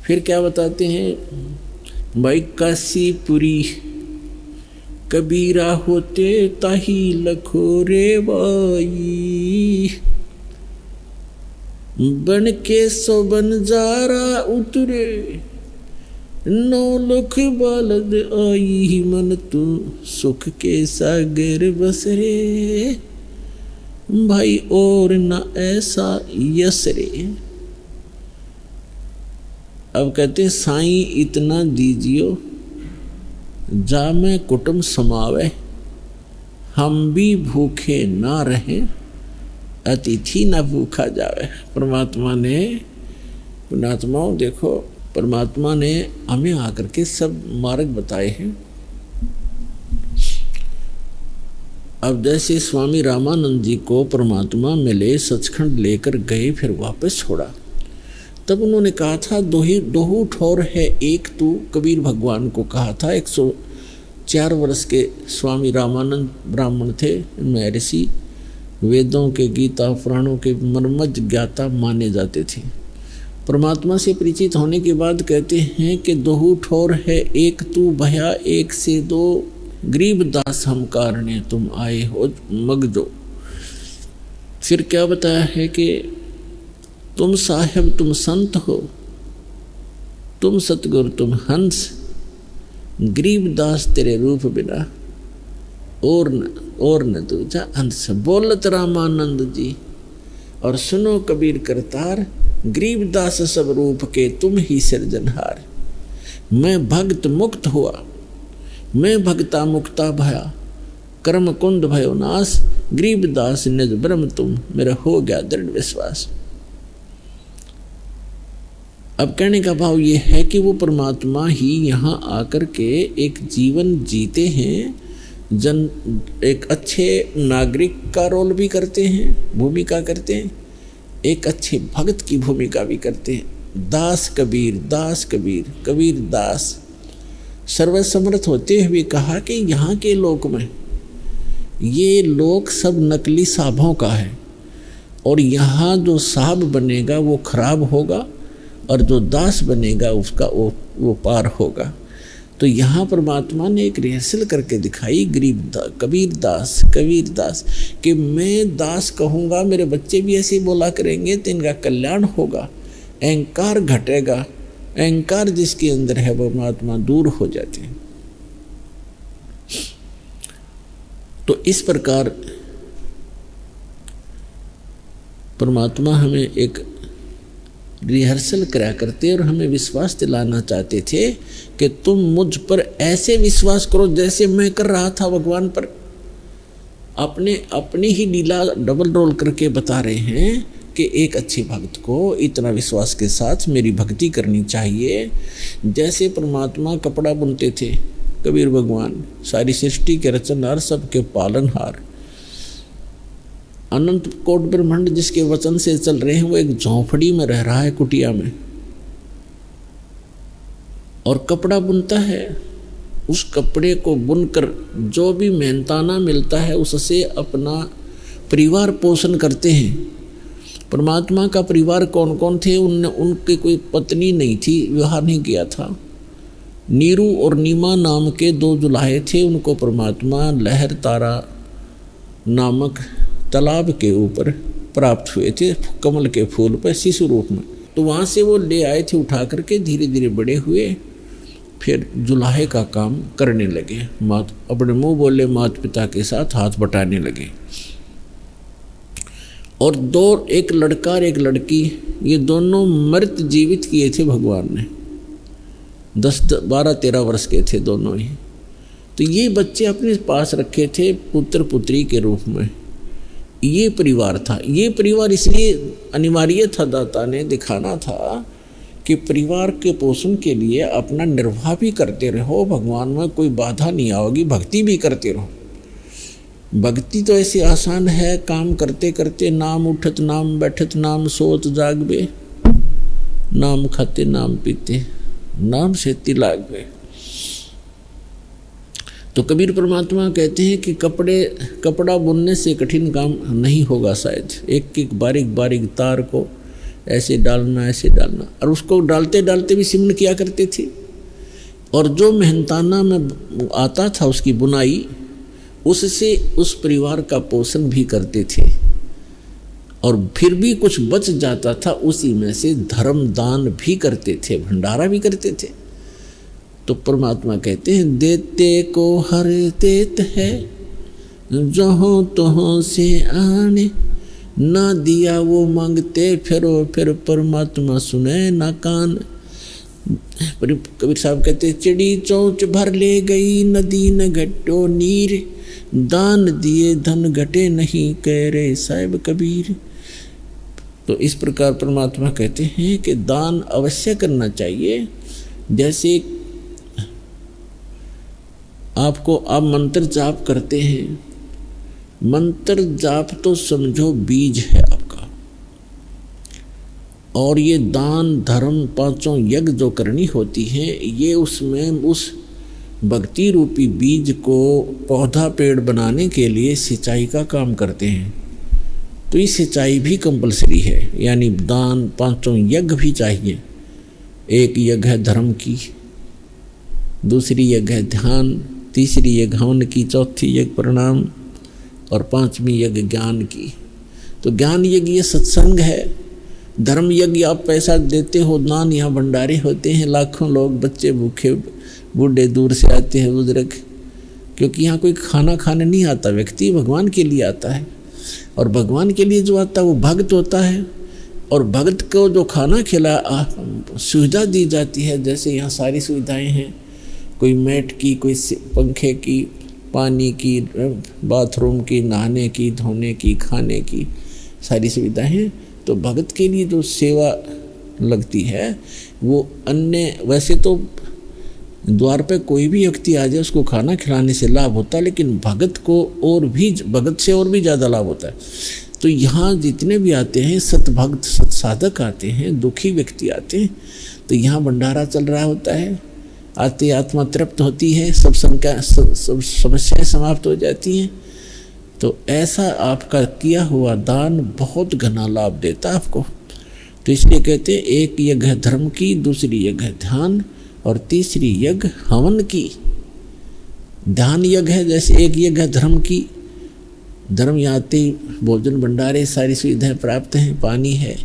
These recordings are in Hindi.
फिर क्या बताते हैं भाई, काशीपुरी कबीरा होते ताही लखो रे बाई, बन के सो बंजारा उतरे, 9 लाख बालद आई, मन तू सुख के सागर बसरे, भाई और न ऐसा यसरे। अब कहते साईं इतना दीजियो, जा में कुटुंब समावे, हम भी भूखे ना रहें, अतिथि ना भूखा जावे। परमात्मा ने, पुण्यात्माओं देखो, परमात्मा ने हमें आकर के सब मार्ग बताए हैं। अब जैसे स्वामी रामानंद जी को परमात्मा मिले, सचखंड लेकर गए, फिर वापस छोड़ा, तब उन्होंने कहा था दोहू ठोर है एक तू, कबीर भगवान को कहा था। 104 वर्ष के स्वामी रामानंद ब्राह्मण थे, महर्षि, वेदों के, गीता पुराणों के मर्मज्ञ ज्ञाता माने जाते थे। परमात्मा से परिचित होने के बाद कहते हैं कि दोहू ठोर है एक तू, भया एक से 2, गरीब दास हम कारणे तुम आए हो मगजो। फिर क्या बताया है कि तुम साहेब तुम संत हो, तुम सतगुरु तुम हंस, गरीब दास तेरे रूप बिना और न दूजा अंश। बोलत रामानंद जी और सुनो कबीर करतार, गरीब दास सब रूप के तुम ही सिरजनहार। मैं भक्त मुक्त हुआ, मैं भक्ता मुक्ता भया, कर्म कुंड भयो नाश, गरीब दास निज ब्रह्म तुम, मेरा हो गया दृढ़ विश्वास। अब कहने का भाव ये है कि वो परमात्मा ही यहाँ आकर के एक जीवन जीते हैं, एक अच्छे नागरिक का रोल भी करते हैं, भूमिका करते हैं, एक अच्छे भक्त की भूमिका भी करते हैं। दास कबीर, दास कबीर, कबीर दास। सर्वसमर्थ होते हुए कहा कि यहाँ के लोक में ये लोक सब नकली साहबों का है, और यहाँ जो साहब बनेगा वो खराब होगा, और जो दास बनेगा उसका वो पार होगा। तो यहाँ परमात्मा ने एक रिहर्सल करके दिखाई, कबीर दास कि मैं दास कहूँगा, मेरे बच्चे भी ऐसे बोला करेंगे तो इनका कल्याण होगा, अहंकार घटेगा, अहंकार जिसके अंदर है वो परमात्मा दूर हो जाते हैं। तो इस प्रकार परमात्मा हमें एक रिहर्सल करा करते और हमें विश्वास दिलाना चाहते थे कि तुम मुझ पर ऐसे विश्वास करो जैसे मैं कर रहा था भगवान पर। अपनी ही लीला डबल रोल करके बता रहे हैं कि एक अच्छे भक्त को इतना विश्वास के साथ मेरी भक्ति करनी चाहिए। जैसे परमात्मा कपड़ा बुनते थे, कबीर भगवान सारी सृष्टि के रचनहार, सबके पालनहार, अनंत कोट ब्रह्मांड जिसके वचन से चल रहे हैं, वो एक झोंपड़ी में रह रहा है, कुटिया में, और कपड़ा बुनता है। उस कपड़े को बुनकर जो भी मेहनताना मिलता है उससे अपना परिवार पोषण करते हैं। परमात्मा का परिवार कौन कौन थे? उनके कोई पत्नी नहीं थी, विवाह नहीं किया था। नीरू और नीमा नाम के 2 दुल्हे थे, उनको परमात्मा लहर तारा नामक तालाब के ऊपर प्राप्त हुए थे, कमल के फूल पर शिशु रूप में। तो वहाँ से वो ले आए थे उठा करके, धीरे धीरे बड़े हुए, फिर जुलाहे का काम करने लगे। अपने मुंह बोले माता पिता के साथ हाथ बटाने लगे। और 2, एक लड़का और एक लड़की, ये दोनों मृत जीवित किए थे भगवान ने। 10, 12, 13 वर्ष के थे दोनों ही। तो ये बच्चे अपने पास रखे थे पुत्र पुत्री के रूप में। ये परिवार था। ये परिवार इसलिए अनिवार्य था, दाता ने दिखाना था कि परिवार के पोषण के लिए अपना निर्वाह भी करते रहो, भगवान में कोई बाधा नहीं आओगी, भक्ति भी करते रहो। भक्ति तो ऐसी आसान है, काम करते करते नाम उठत नाम बैठत नाम सोत जागबे, नाम खाते नाम पीते नाम से तिलागबे। तो कबीर परमात्मा कहते हैं कि कपड़ा बुनने से कठिन काम नहीं होगा शायद। एक एक बारीक बारीक तार को ऐसे डालना ऐसे डालना, और उसको डालते डालते भी सिमन किया करते थे। और जो मेहनताना में आता था उसकी बुनाई, उससे उस परिवार का पोषण भी करते थे। और फिर भी कुछ बच जाता था, उसी में से धर्म दान भी करते थे, भंडारा भी करते थे। तो परमात्मा कहते हैं देते को हर देत है, जहाँ तहाँ से आने, ना दिया वो मांगते फिरो, फिर परमात्मा सुने ना कान। कबीर साहब कहते चिड़ी चौंच भर ले गई, नदी न घटो नीर, दान दिए धन घटे नहीं, कह रे साहिब कबीर। तो इस प्रकार परमात्मा कहते हैं कि दान अवश्य करना चाहिए। जैसे आपको आप मंत्र जाप करते हैं, मंत्र जाप तो समझो बीज है आपका, और ये दान धर्म पांचों यज्ञ जो करनी होती है, ये उसमें उस भक्ति रूपी बीज को पौधा पेड़ बनाने के लिए सिंचाई का काम करते हैं। तो ये सिंचाई भी कंपलसरी है, यानी दान पांचों यज्ञ भी चाहिए। एक यज्ञ है धर्म की, दूसरी यज्ञ है ध्यान, तीसरी यज्ञ हवन की, चौथी यज्ञ प्रणाम, और पांचवी यज्ञ ज्ञान की। तो ज्ञान यज्ञ ये सत्संग है। धर्म यज्ञ आप पैसा देते हो, दान यहाँ भंडारे होते हैं, लाखों लोग बच्चे भूखे बूढ़े दूर से आते हैं बुजुर्ग, क्योंकि यहाँ कोई खाना खाने नहीं आता, व्यक्ति भगवान के लिए आता है। और भगवान के लिए जो आता है वो भक्त होता है, और भक्त को जो खाना खिला सुविधा दी जाती है, जैसे यहाँ सारी सुविधाएं हैं, कोई मैट की, कोई पंखे की, पानी की, बाथरूम की, नहाने की, धोने की, खाने की सारी सुविधाएं हैं। तो भगत के लिए जो सेवा लगती है वो अन्य, वैसे तो द्वार पे कोई भी व्यक्ति आ जाए उसको खाना खिलाने से लाभ होता है, लेकिन भगत को और भी, भगत से और भी ज़्यादा लाभ होता है। तो यहाँ जितने भी आते हैं सतभक्त सत्साधक आते हैं, दुखी व्यक्ति आते हैं, तो यहाँ भंडारा चल रहा होता है, आते आत्मा तृप्त होती है, सब समस्याएं समाप्त हो जाती हैं। तो ऐसा आपका किया हुआ दान बहुत घना लाभ देता है आपको। तो इसलिए कहते हैं एक यज्ञ है धर्म की, दूसरी यज्ञ है ध्यान, और तीसरी यज्ञ हवन की। ध्यान यज्ञ है, जैसे एक यज्ञ है धर्म की, धर्म यहाँ आते भोजन भंडारे सारी सुविधाएं प्राप्त हैं, पानी है।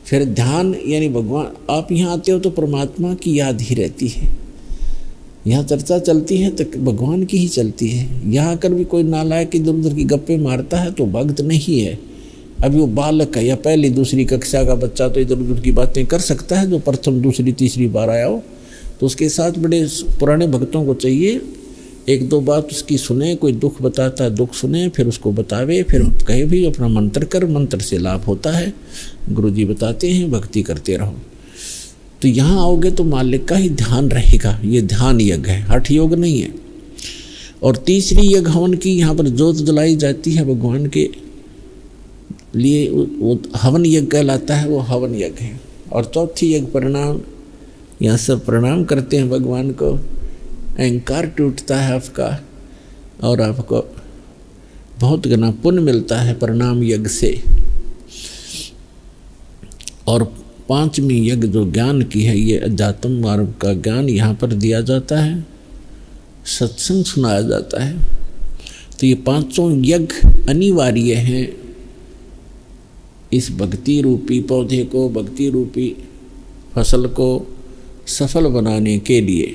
फिर ध्यान यानी भगवान, आप यहाँ आते हो तो परमात्मा की याद ही रहती है, यहाँ चर्चा चलती है तो भगवान की ही चलती है। यहाँ आकर भी कोई नालायक इधर उधर की गप्पे मारता है तो भक्त नहीं है। अभी वो बालक है या पहली दूसरी कक्षा का बच्चा तो इधर उधर की बातें कर सकता है, जो प्रथम दूसरी तीसरी बार आया हो। तो उसके साथ बड़े पुराने भक्तों को चाहिए, एक दो बात उसकी सुने, कोई दुख बताता है दुख सुने, फिर उसको बतावे, फिर कहे भी अपना मंत्र कर, मंत्र से लाभ होता है, गुरुजी बताते हैं, भक्ति करते रहो। तो यहाँ आओगे तो मालिक का ही ध्यान रहेगा। ये ध्यान यज्ञ है, हठ योग नहीं है। और तीसरी यज्ञ हवन की, यहाँ पर जोत जलाई जाती है भगवान के लिए, वो हवन यज्ञ कहलाता है, वो हवन यज्ञ है। और चौथी यज्ञ प्रणाम, यहाँ सब प्रणाम करते हैं भगवान को, अहंकार टूटता है आपका, और आपको बहुत घना पुण्य मिलता है प्रणाम यज्ञ से। और पांचवी यज्ञ जो ज्ञान की है, ये अध्यात्म मार्ग का ज्ञान यहाँ पर दिया जाता है, सत्संग सुनाया जाता है। तो ये पांचों यज्ञ अनिवार्य हैं इस भक्ति रूपी पौधे को, भक्ति रूपी फसल को सफल बनाने के लिए।